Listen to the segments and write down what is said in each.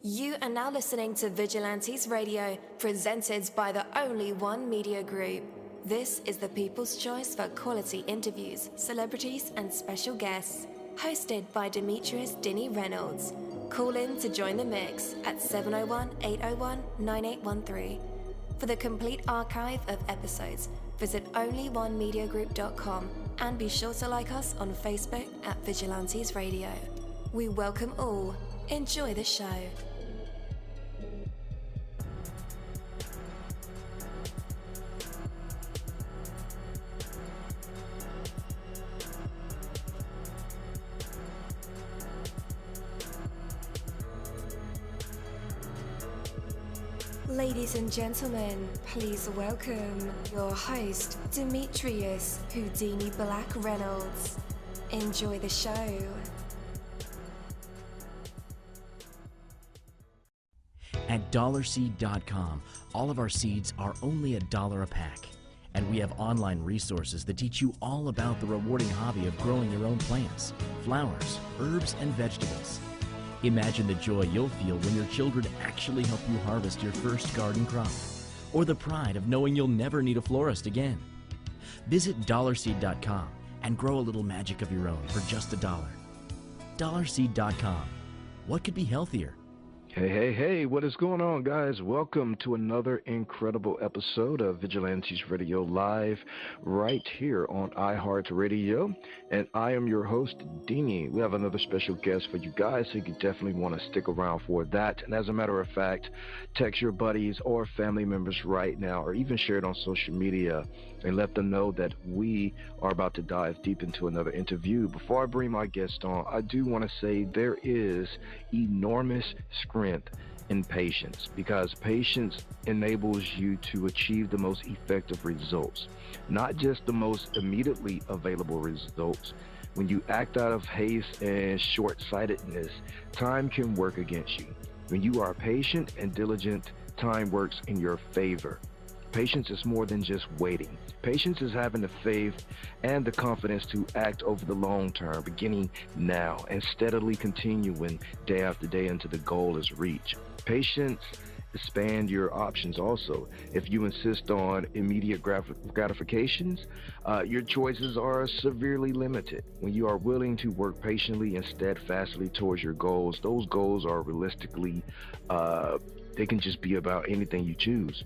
You are now listening to Vigilantes Radio, presented by the Only One Media Group. This is the people's choice for quality interviews, celebrities, and special guests. Hosted by Demetrius Dinny Reynolds. Call in to join the mix at 701-801-9813. For the complete archive of episodes, visit onlyonemediagroup.com and be sure to like us on Facebook at Vigilantes Radio. We welcome all. Enjoy the show. Ladies and gentlemen, please welcome your host, Demetrius Whodini-Blak Reynolds. Enjoy the show. At dollarseed.com, all of our seeds are only $1 a pack. And we have online resources that teach you all about the rewarding hobby of growing your own plants, flowers, herbs, and vegetables. Imagine the joy you'll feel when your children actually help you harvest your first garden crop, or the pride of knowing you'll never need a florist again. Visit dollarseed.com and grow a little magic of your own for just $1. Dollarseed.com. What could be healthier? Hey, what is going on, guys? Welcome to another incredible episode of Vigilantes Radio Live right here on iHeartRadio, and I am your host, Dini. We have another special guest for you guys, so you definitely want to stick around for that. And as a matter of fact, text your buddies or family members right now, or even share it on social media and let them know that we are about to dive deep into another interview. Before I bring my guest on, I do want to say there is enormous strength in patience, because patience enables you to achieve the most effective results, not just the most immediately available results. When you act out of haste and short-sightedness, time can work against you. When you are patient and diligent, time works in your favor. Patience is more than just waiting. Patience is having the faith and the confidence to act over the long term, beginning now and steadily continuing day after day until the goal is reached. Patience expand your options also. If you insist on immediate gratifications, your choices are severely limited. When you are willing to work patiently and steadfastly towards your goals, those goals are realistically, they can just be about anything you choose.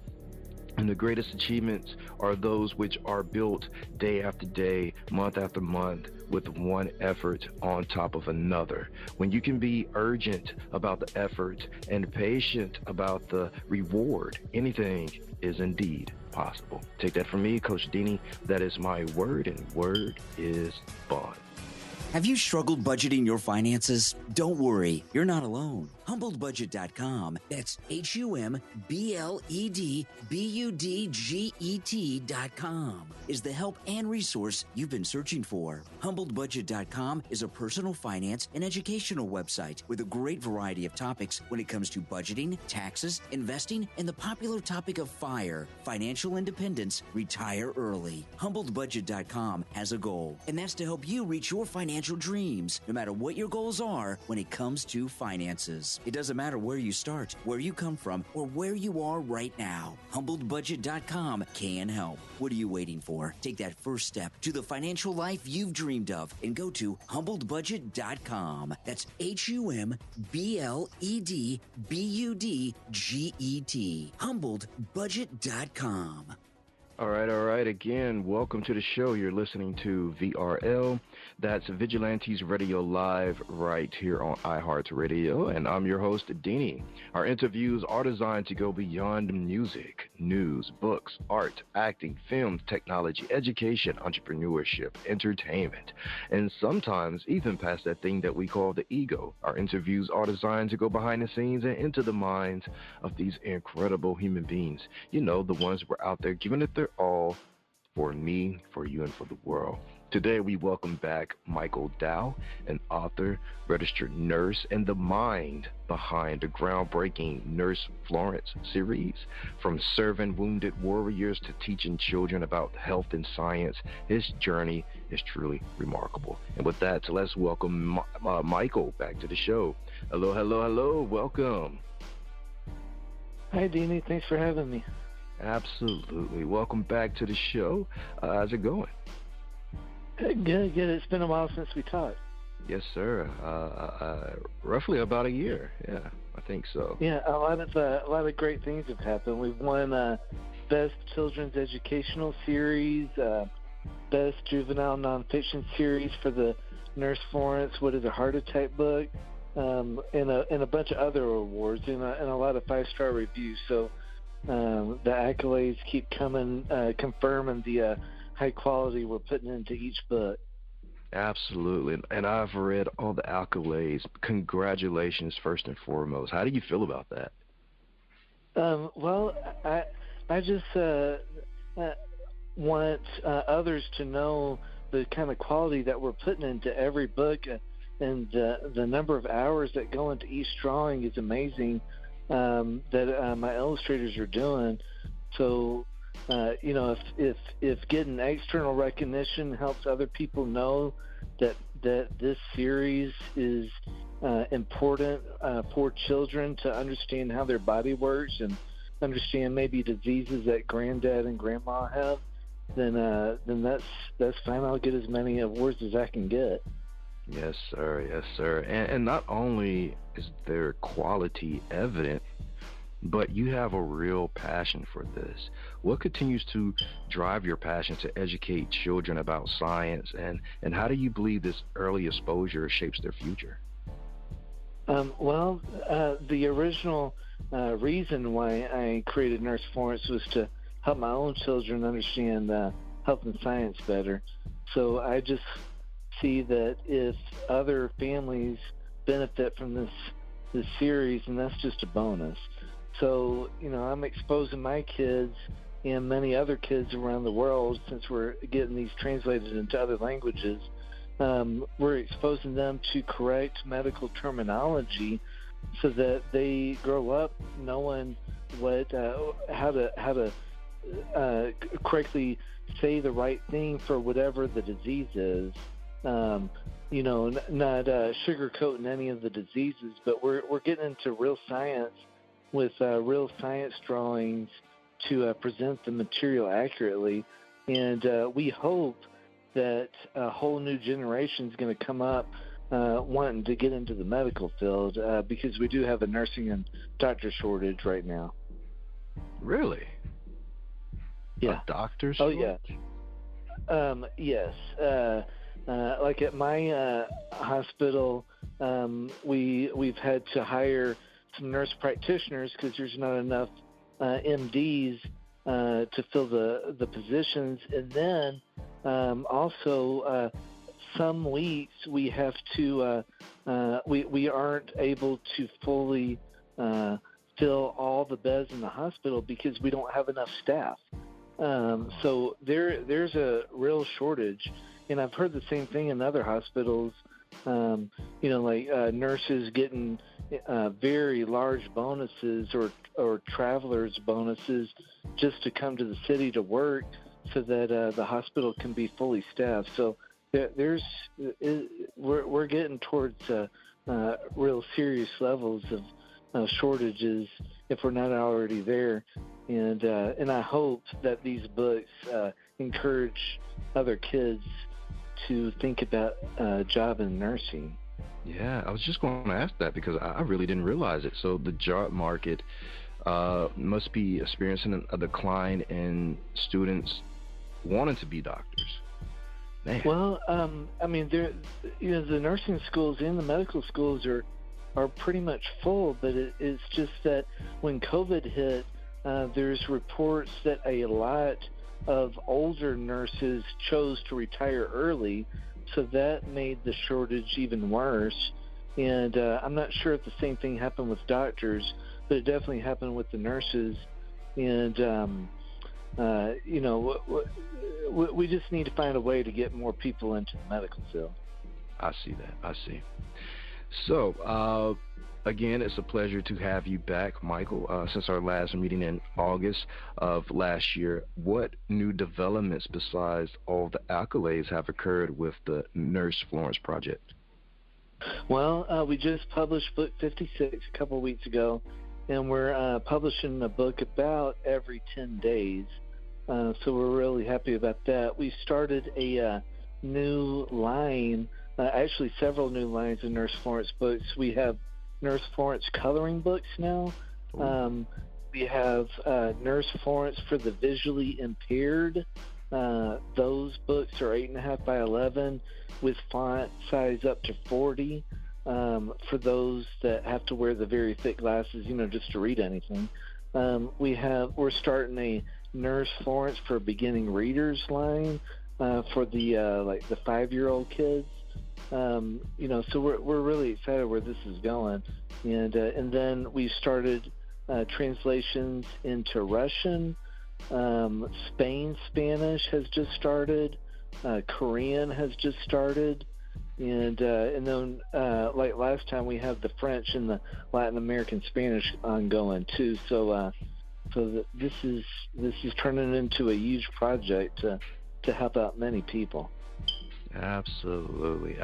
And the greatest achievements are those which are built day after day, month after month, with one effort on top of another. When you can be urgent about the effort and patient about the reward, anything is indeed possible. Take that from me, Coach Dini. That is my word, and word is bond. Have you struggled budgeting your finances? Don't worry, you're not alone. HumbledBudget.com, that's HumbledBudget.com, is the help and resource you've been searching for. HumbledBudget.com is a personal finance and educational website with a great variety of topics when it comes to budgeting, taxes, investing, and the popular topic of FIRE, financial independence, retire early. HumbledBudget.com has a goal, and that's to help you reach your financial dreams, no matter what your goals are when it comes to finances. It doesn't matter where you start, where you come from, or where you are right now. HumbledBudget.com can help. What are you waiting for? Take that first step to the financial life you've dreamed of and go to HumbledBudget.com. That's HumbledBudget. HumbledBudget.com. All right. Again, welcome to the show. You're listening to VRL. That's Vigilantes Radio Live right here on iHeartRadio, and I'm your host, Dini. Our interviews are designed to go beyond music, news, books, art, acting, film, technology, education, entrepreneurship, entertainment, and sometimes even past that thing that we call the ego. Our interviews are designed to go behind the scenes and into the minds of these incredible human beings. You know, the ones who are out there giving it their all for me, for you, and for the world. Today, we welcome back Michael Dow, an author, registered nurse, and the mind behind the groundbreaking Nurse Florence series. From serving wounded warriors to teaching children about health and science, his journey is truly remarkable. And with that, let's welcome Michael back to the show. Hello, hello, hello. Welcome. Hi, Deanie. Thanks for having me. Absolutely. Welcome back to the show. How's it going? Good. It's been a while since we talked. Yes, sir. Roughly about a year. Yeah, I think so. Yeah, a lot of great things have happened. We've won Best Children's Educational Series, Best Juvenile Nonfiction Series for the Nurse Florence What is a Heart Attack book, and a bunch of other awards, and a lot of 5-star reviews. So the accolades keep coming, confirming the high quality we're putting into each book. Absolutely. And I've read all the accolades. Congratulations, first and foremost. How do you feel about that? Well, I just want others to know the kind of quality that we're putting into every book, and the number of hours that go into each drawing is amazing, that my illustrators are doing. So, if getting external recognition helps other people know that this series is important for children to understand how their body works and understand maybe diseases that granddad and grandma have, then that's fine. I'll get as many awards as I can get. Yes, sir. Yes, sir. And not only is there quality evident, but you have a real passion for this. What continues to drive your passion to educate children about science, and how do you believe this early exposure shapes their future? The original reason why I created Nurse Florence was to help my own children understand health and science better. So I just see that if other families benefit from this series, and that's just a bonus. So, I'm exposing my kids and many other kids around the world, since we're getting these translated into other languages. We're exposing them to correct medical terminology so that they grow up knowing how to correctly say the right thing for whatever the disease is. Not sugarcoating any of the diseases, but we're getting into real science with real science drawings to present the material accurately. And we hope that a whole new generation is going to come up wanting to get into the medical field, because we do have a nursing and doctor shortage right now. Really? Yeah. A doctor shortage? Oh, yeah. Yes. Like at my hospital, we've had to hire some nurse practitioners because there's not enough MDs to fill the positions. And then also some weeks we have to we aren't able to fully fill all the beds in the hospital because we don't have enough staff. So there's a real shortage, and I've heard the same thing in other hospitals. Nurses getting very large bonuses or travelers bonuses just to come to the city to work so that the hospital can be fully staffed. So we're getting towards real serious levels of shortages if we're not already there. And I hope that these books encourage other kids to think about a job in nursing. Yeah, I was just going to ask that because I really didn't realize it. So the job market must be experiencing a decline in students wanting to be doctors. Man. Well, the nursing schools and the medical schools are pretty much full, but it's just that when COVID hit, there's reports that a lot of older nurses chose to retire early, so that made the shortage even worse. And I'm not sure if the same thing happened with doctors, but it definitely happened with the nurses. And we just need to find a way to get more people into the medical field. I see that. I see. So, again, it's a pleasure to have you back, Michael. Since our last meeting in August of last year, what new developments besides all the accolades have occurred with the Nurse Florence project? Well, we just published book 56 a couple weeks ago, and we're publishing a book about every 10 days. So we're really happy about that. We started a new line, actually several new lines of Nurse Florence books. We have Nurse Florence coloring books now. We have Nurse Florence for the visually impaired. Those books are 8.5 by 11 with font size up to 40 for those that have to wear the very thick glasses, just to read anything. We're starting a Nurse Florence for beginning readers line for the 5-year-old kids. So we're really excited where this is going, and then we started translations into Russian. Spain Spanish has just started. Korean has just started, and then like last time we have the French and the Latin American Spanish ongoing too. So this is turning into a huge project to help out many people. Absolutely.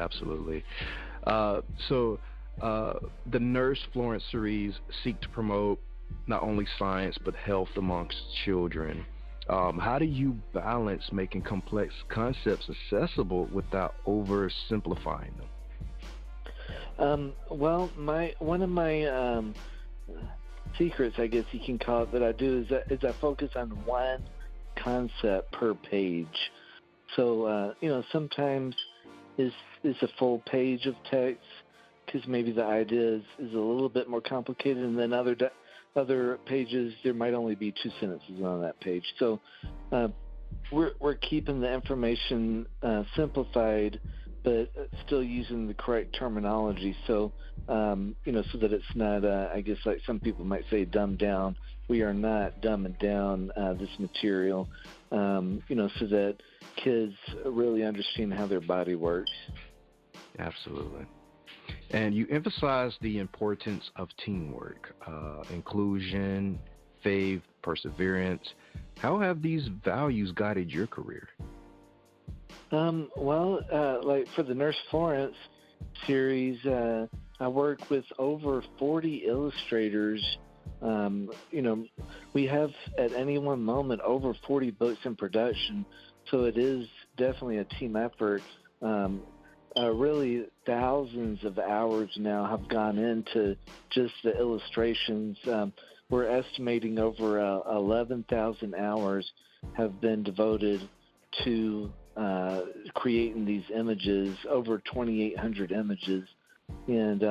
So the Nurse Florence series seek to promote not only science but health amongst children. How do you balance making complex concepts accessible without oversimplifying them? Well, one of my secrets, I guess you can call it, that I do is I focus on one concept per page. So sometimes it's a full page of text because maybe the idea is a little bit more complicated, and then other pages there might only be 2 sentences on that page. So we're keeping the information simplified, but still using the correct terminology. So so that it's not, I guess, like some people might say, dumbed down. We are not dumbing down this material, so that kids really understand how their body works. Absolutely. And you emphasize the importance of teamwork, inclusion, faith, perseverance. How have these values guided your career? Like for the Nurse Florence series, I work with over 40 illustrators. We have at any one moment over 40 books in production, so it is definitely a team effort. Really thousands of hours now have gone into just the illustrations. We're estimating over 11,000 hours have been devoted to creating these images, over 2,800 images. And,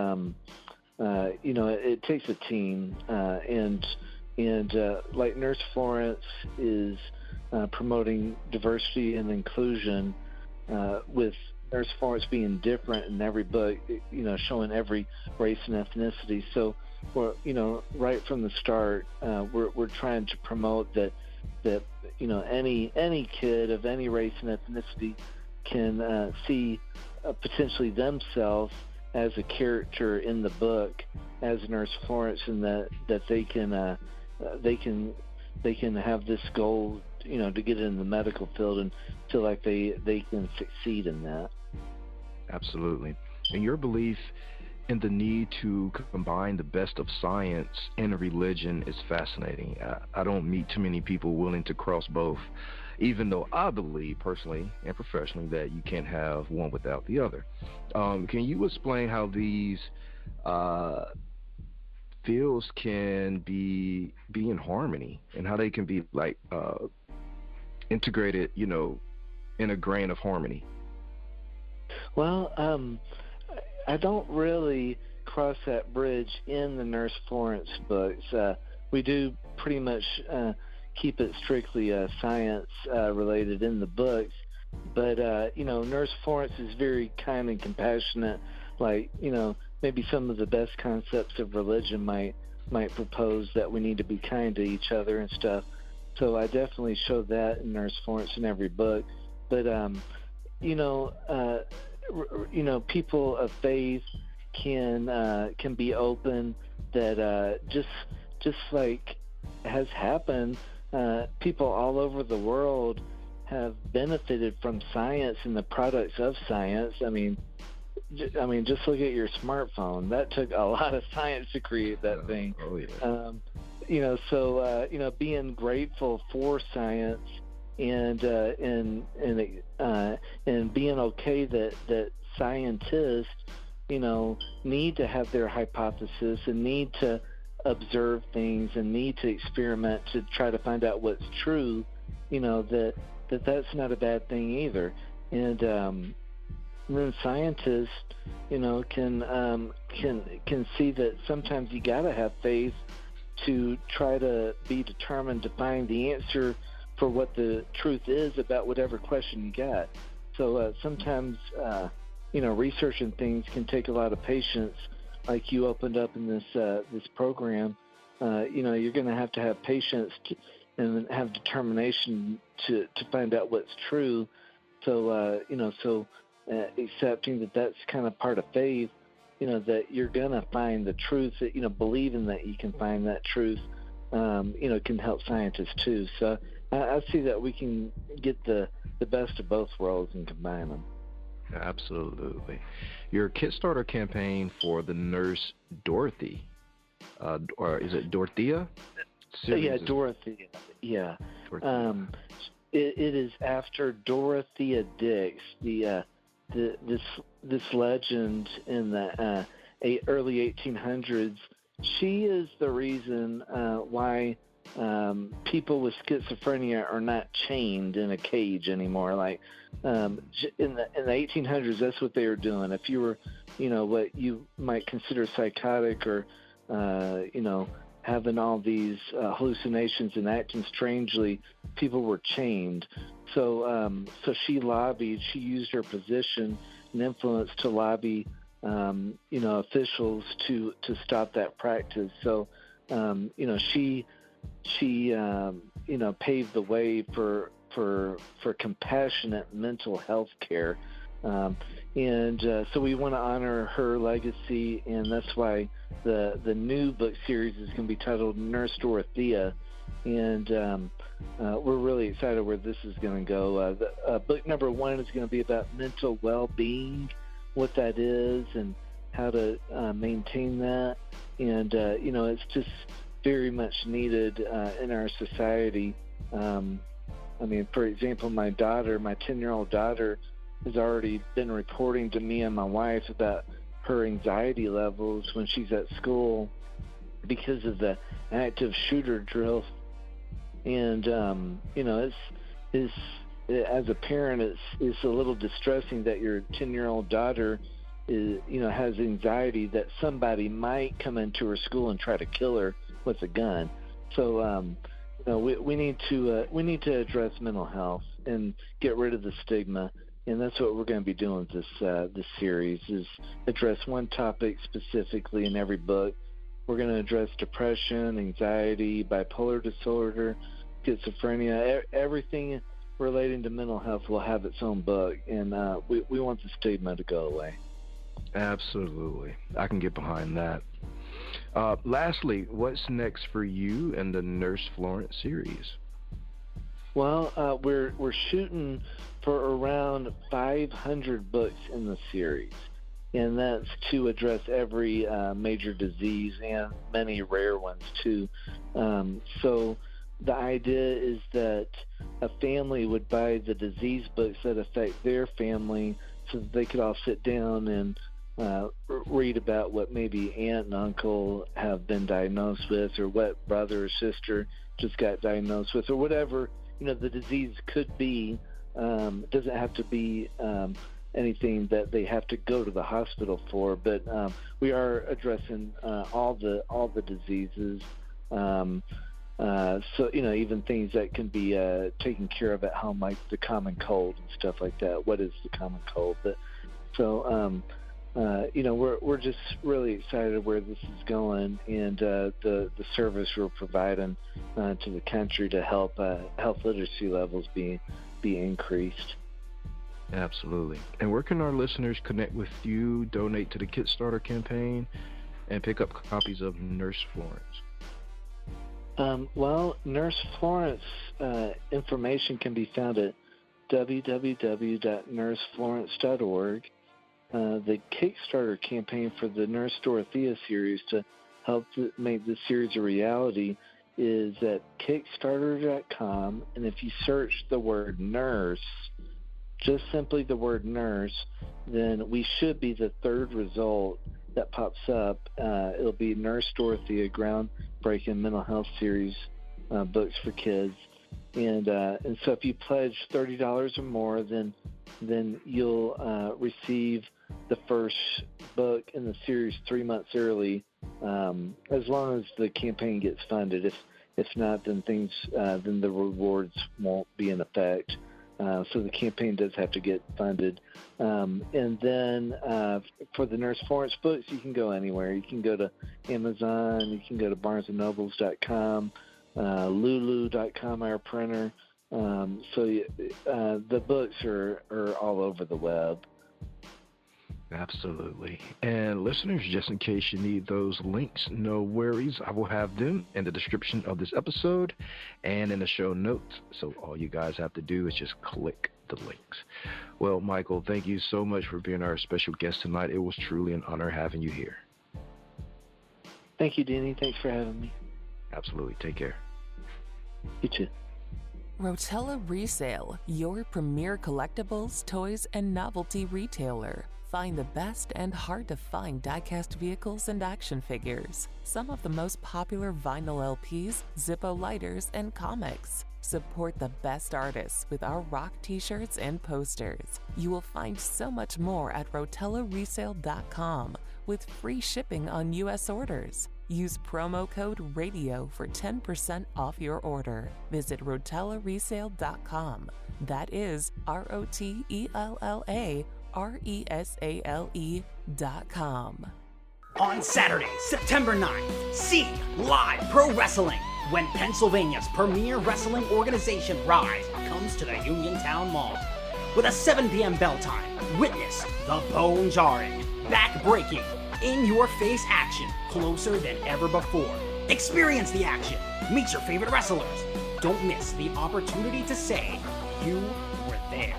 it takes a team. And like Nurse Florence is promoting diversity and inclusion with Nurse Florence being different in every book, showing every race and ethnicity. So, right from the start, we're trying to promote that any kid of any race and ethnicity can see potentially themselves as a character in the book as Nurse Florence, and that they can have this goal, to get in the medical field and feel like they can succeed in that. Absolutely. And your belief in the need to combine the best of science and religion is fascinating. I don't meet too many people willing to cross both, even though I believe personally and professionally that you can't have one without the other. Can you explain how these fields can be in harmony and how they can be integrated, in a grain of harmony? Well, I don't really cross that bridge in the Nurse Florence books. We do pretty much keep it strictly science related in the books, but Nurse Florence is very kind and compassionate. Maybe some of the best concepts of religion might propose that we need to be kind to each other and stuff. So I definitely show that in Nurse Florence in every book. But people of faith can be open. That just like has happened, people all over the world have benefited from science and the products of science. I mean, just look at your smartphone. That took a lot of science to create that thing. Oh yeah. Being grateful for science and being okay that scientists, need to have their hypothesis and need to observe things and need to experiment to try to find out what's true, that's not a bad thing either. And then scientists, can see that sometimes you got to have faith to try to be determined to find the answer for what the truth is about whatever question you got. So sometimes, researching things can take a lot of patience. Like you opened up in this program, you're going to have patience and have determination to find out what's true. So, accepting that that's kind of part of faith, that you're going to find the truth, that, believing that you can find that truth, can help scientists too. So I see that we can get the best of both worlds and combine them. Absolutely. Your Kickstarter campaign for the Nurse Dorothea, or is it Dorothea? Yeah, Dorothea. Yeah. Dorothea. It is after Dorothea Dix, this legend in the early 1800s. She is the reason why people with schizophrenia are not chained in a cage anymore. Like in the 1800s, that's what they were doing. If you were, what you might consider psychotic or, having all these hallucinations and acting strangely, people were chained. So she used her position and influence to lobby, officials to stop that practice. So, she paved the way for compassionate mental health care. So we want to honor her legacy, and that's why the new book series is going to be titled Nurse-Dorothea, and we're really excited where this is going to go. Book number 1 is going to be about mental well-being, what that is, and how to maintain that, and it's just very much needed in our society. For example, my 10-year-old daughter has already been reporting to me and my wife about her anxiety levels when she's at school because of the active shooter drill. And, it's as a parent, it's a little distressing that your 10-year-old daughter has anxiety that somebody might come into her school and try to kill her with a gun. So, we need to address mental health and get rid of the stigma. And that's what we're going to be doing with this series, is address one topic specifically in every book. We're going to address depression, anxiety, bipolar disorder, schizophrenia. Everything relating to mental health will have its own book, and we want the stigma to go away. Absolutely. I can get behind that. Lastly, what's next for you in the Nurse Florence series? Well, we're shooting for around 500 books in the series, and that's to address every major disease and many rare ones too. So the idea is that a family would buy the disease books that affect their family so that they could all sit down and read about what maybe aunt and uncle have been diagnosed with, or what brother or sister just got diagnosed with, or whatever the disease could be. It doesn't have to be anything that they have to go to the hospital for, but we are addressing all the diseases. So even things that can be taken care of at home, like the common cold and stuff like that. What is the common cold? But so we're just really excited where this is going, and the service we're providing to the country to help health literacy levels be increased. Absolutely. And where can our listeners connect with you, donate to the Kickstarter campaign, and pick up copies of Nurse Florence? Well, Nurse Florence information can be found at www.nurseflorence.org. the Kickstarter campaign for the Nurse Dorothea series to help make the series a reality is at Kickstarter.com, and if you search the word nurse, just simply the word nurse, then we should be the third result that pops up. It'll be Nurse Dorothea, groundbreaking mental health series books for kids. And so if you pledge $30 or more, then you'll receive the first book in the series 3 months early, as long as the campaign gets funded. If not, then then the rewards won't be in effect. So the campaign does have to get funded. And then for the Nurse Florence books, you can go anywhere. You can go to Amazon. You can go to BarnesandNobles.com, Lulu.com, our printer. So the books are all over the web. Absolutely. And listeners, just in case you need those links, no worries. I will have them in the description of this episode and in the show notes. So all you guys have to do is just click the links. Well, Michael, thank you so much for being our special guest tonight. It was truly an honor having you here. Thank you, Denny. Thanks for having me. Absolutely. Take care. You too. Rotella Resale, your premier collectibles, toys, and novelty retailer. Find the best and hard-to-find die-cast vehicles and action figures, some of the most popular vinyl LPs, Zippo lighters, and comics. Support the best artists with our rock t-shirts and posters. You will find so much more at rotellaresale.com with free shipping on U.S. orders. Use promo code RADIO for 10% off your order. Visit rotellaresale.com. That is ROTELLARESALE.com. On Saturday, September 9th, see live pro wrestling when Pennsylvania's premier wrestling organization, Rise, comes to the Uniontown Mall. With a 7 p.m. bell time, witness the bone-jarring, back-breaking, in-your-face action closer than ever before. Experience the action. Meet your favorite wrestlers. Don't miss the opportunity to say you were there.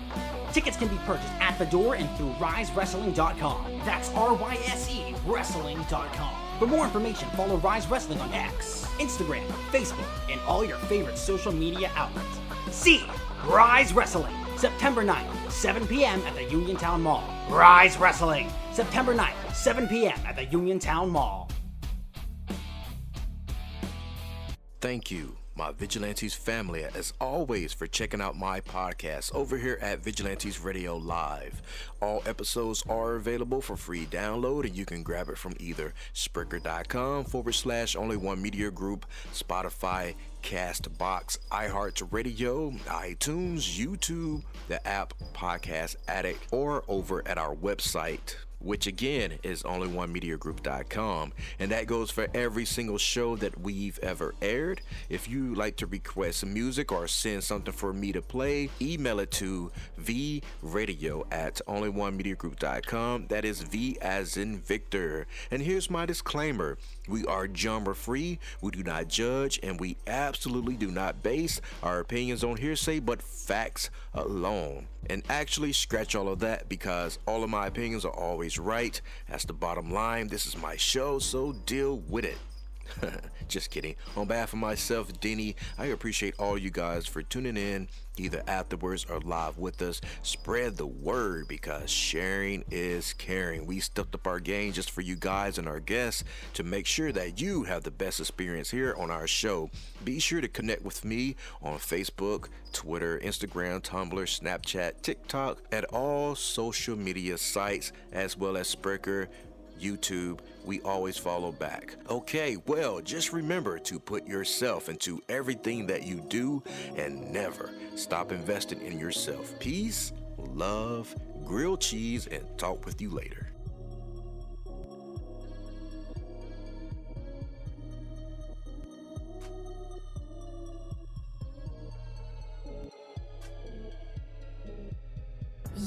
Tickets can be purchased at the door and through risewrestling.com. That's RYSE wrestling.com. For more information, follow Rise Wrestling on X, Instagram, Facebook, and all your favorite social media outlets. See Rise Wrestling, September 9th, 7 p.m. at the Uniontown Mall. Rise Wrestling, September 9th, 7 p.m. at the Uniontown Mall. Thank you, my Vigilantes family, as always, for checking out my podcast over here at Vigilantes Radio Live. All episodes are available for free download, and you can grab it from either Spreaker.com/Only One Media Group, Spotify, Castbox, iHeartRadio, iTunes, YouTube, the app Podcast Addict, or over at our website, which again is onlyonemediagroup.com, and that goes for every single show that we've ever aired. If you like to request some music or send something for me to play, email it to vradio@onlyonemediagroup.com. That is V as in Victor. And here's my disclaimer: we are genre free, we do not judge, and we absolutely do not base our opinions on hearsay but facts alone. And actually, scratch all of that, because all of my opinions are always right. That's the bottom line. This is my show, so deal with it. Just kidding. On behalf of myself, Denny, I appreciate all you guys for tuning in, either afterwards or live with us. Spread the word, because sharing is caring. We stepped up our game just for you guys and our guests to make sure that you have the best experience here on our show. Be sure to connect with me on Facebook, Twitter, Instagram, Tumblr, Snapchat, TikTok, at all social media sites, as well as Spreaker, YouTube. We always follow back. Okay, well, just remember to put yourself into everything that you do and never stop investing in yourself. Peace, love, grilled cheese, and talk with you later.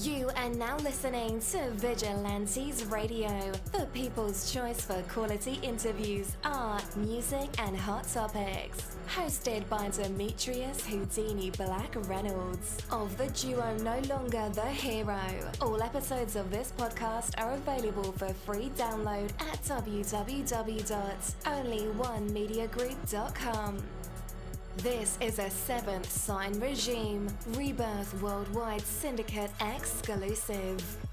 You are now listening to Vigilantes Radio, the people's choice for quality interviews, art, music, and hot topics. Hosted by Demetrius Whodini-Blak Reynolds of the duo No Longer the Hero. All episodes of this podcast are available for free download at www.onlyonemediagroup.com. This is a Seventh Sign Regime Rebirth Worldwide Syndicate exclusive.